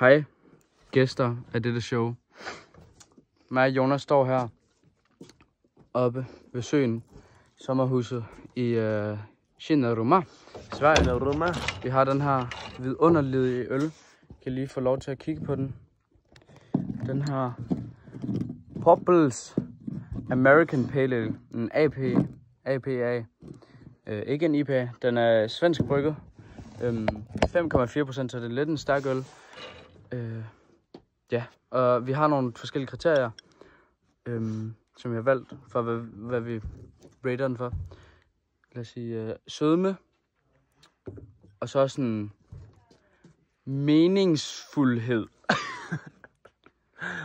Hej, gæster af dette show. Mig og Jonas står her oppe ved søen, sommerhuset i Kinnarumma, Sverige. Vi har den her vidunderlige øl. Kan lige få lov til at kigge på den. Den her Poppels American Pale Ale, en APA. Ikke en IPA, den er svensk brygget. 5,4%, så det er lidt en stærk øl. Ja, og vi har nogle forskellige kriterier, som jeg har valgt for, hvad vi rater den for. Lad os sige sødme, og så sådan meningsfuldhed.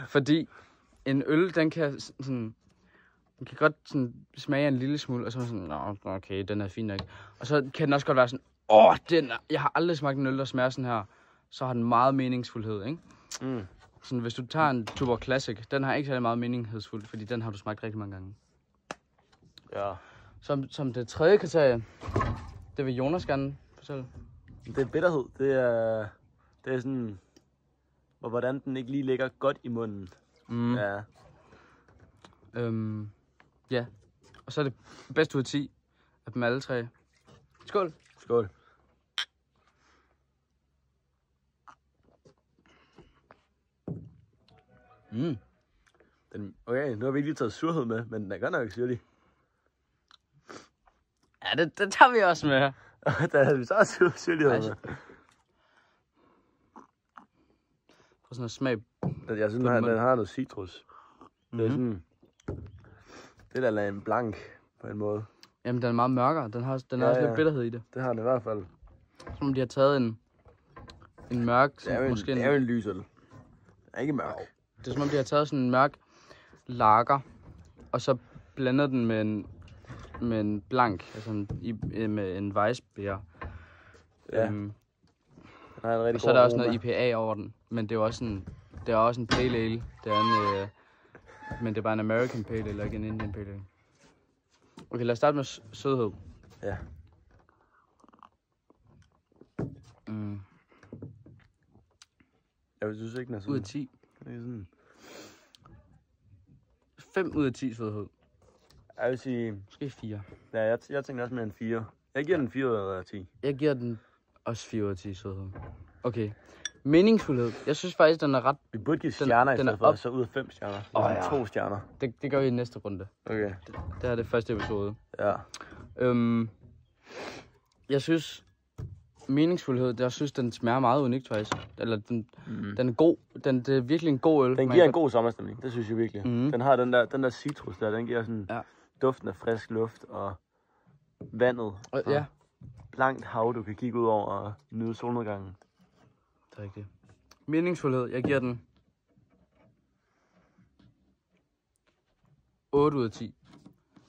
Fordi en øl, den kan sådan, den kan godt sådan smage en lille smule, og så er sådan, nå, okay, den er fin nok. Og så kan den også godt være sådan, jeg har aldrig smagt en øl, der smager sådan her. Så har den meget meningsfuldhed, ikke? Mm. Sådan, hvis du tager en Tuborg Classic, den har ikke særlig meget meningsfuld, fordi den har du smagt rigtig mange gange. Ja. Som det tredje kriterie, det vil Jonas gerne fortælle. Det er bitterhed. Det er sådan, hvordan den ikke lige ligger godt i munden. Mm. Ja. Ja. Og så er det bedst ud af 10 af dem alle tre. Skål! Skål. Mm. Okay, nu har vi ikke lige taget surhed med, men den er godt nok ikke syrlig. Ja, det tager vi også med. Der havde vi så syrlighed med. Prøv sådan at smag. Jeg synes, den har noget citrus. Mm-hmm. Det er sådan, det der er en blank på en måde. Jamen, den er meget mørkere. Den har også lidt bitterhed i det. Det har den i hvert fald. Som de har taget en mørk... Det er jo en lysøl. Den er ikke mørk. Det er som om de har taget sådan en mørk lager, og så blandet den med en blank, altså med en Weissbier. Ja. Og så er der også noget IPA over den, men det er også en pale ale. Det er men det er bare en American pale ale, ikke en Indian pale ale. Okay, lad os starte med sødhed. Ja. Jeg synes ikke, den er sådan. Ud af 10. Det er sådan. 5 ud af 10 sødhed. Jeg vil sige... Måske 4. Ja, jeg tænker også mere en 4. Jeg giver den 4 ud af 10. Jeg giver den også 4 ud af 10 sødhed. Okay. Meningsfuldhed. Jeg synes faktisk, den er ret... Vi burde give stjerner i stedet for, så ud af 5 stjerner. Ja. 2 stjerner. Det gør vi i næste runde. Okay. Det er det første episode. Ja. Jeg synes, meningsfuldhed, jeg synes, den smager meget unikt faktisk. Eller den er god. Det er virkelig en god øl. Den giver en god sommerstemning, det synes jeg virkelig. Mm. Den har den der citrus der, den giver sådan duften af frisk luft og vandet. Og blankt hav, du kan kigge ud over og nyde solnedgangen. Det er rigtigt. Meningsfuldhed, jeg giver den 8 ud af 10.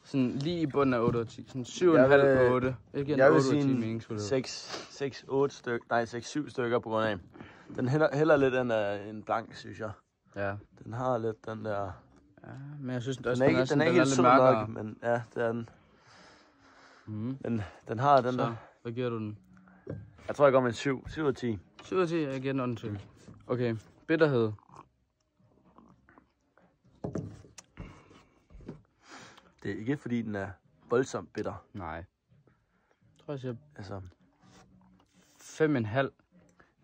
Sådan lige i bunden af 8 ud af 10. Sådan 7,5 på 8. Jeg giver den 8 ud af 10 meningsfuldhed. 6-7 stykker på grund af. Den hælder lidt en blank, synes jeg. Ja. Den har lidt den der... Ja, men jeg synes også, den er ikke helt sød nok, men ja, det er den. Mm. Men den har den så, der... Hvad giver du den? Jeg tror, jeg går med en 7. 7 ud af 10. 7 ud af 10, jeg giver den også en 7. Okay, bitterhed. Det er ikke, fordi den er voldsomt bitter. Nej. Jeg tror, jeg siger... Altså... 5,5.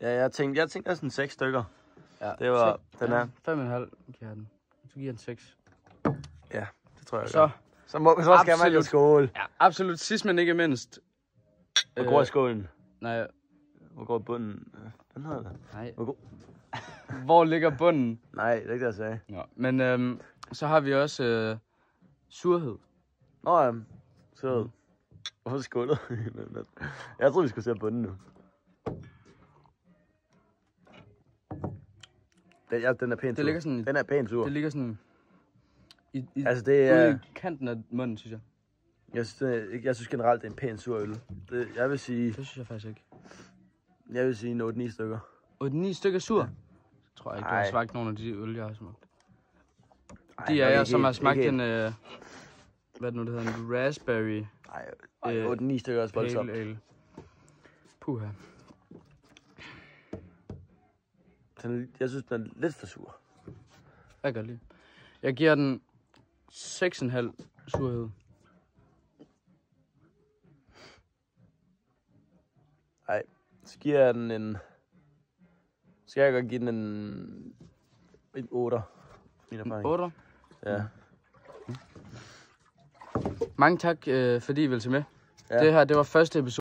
Ja, jeg tænkte også sådan 6 stykker. Ja, det var... Den er... 5,5 giver den. Så giver den 6. Ja, det tror jeg. Så skal man jo skåle. Ja, absolut. Sidst, men ikke mindst. Hvor går skålen? Nej. Hvor går bunden? Hvad hedder det? Nej. Hvor ligger bunden? Nej, det er ikke det, jeg sagde. Ja, men så har vi også surhed. Nå ja, surhed. Hvorfor skålet? Jeg tror vi skulle se bunden nu. Den er pænt sur. Den er pænt sur. Det ligger sådan altså det er... ude i kanten af munden, synes jeg. Jeg synes generelt, det er en pæn sur øl. Jeg vil sige... Det synes jeg faktisk ikke. Jeg vil sige 8-9 stykker. 8-9 stykker sur? Jeg tror ikke, du har smagt nogen af de øl, jeg har smagt. De af jer, som har smagt en... hvad det nu, det hedder? En raspberry... Nej, 8-9 stykker er også voldsomt. Puha. Jeg synes, den er lidt for sur. Jeg kan lide. Jeg giver den 6,5 surhed. Nej, så giver jeg den en... Skal jeg godt give den en 8'er. En 8'er? Ja. Mange tak, fordi I ville se med. Ja. Det her, det var første episode.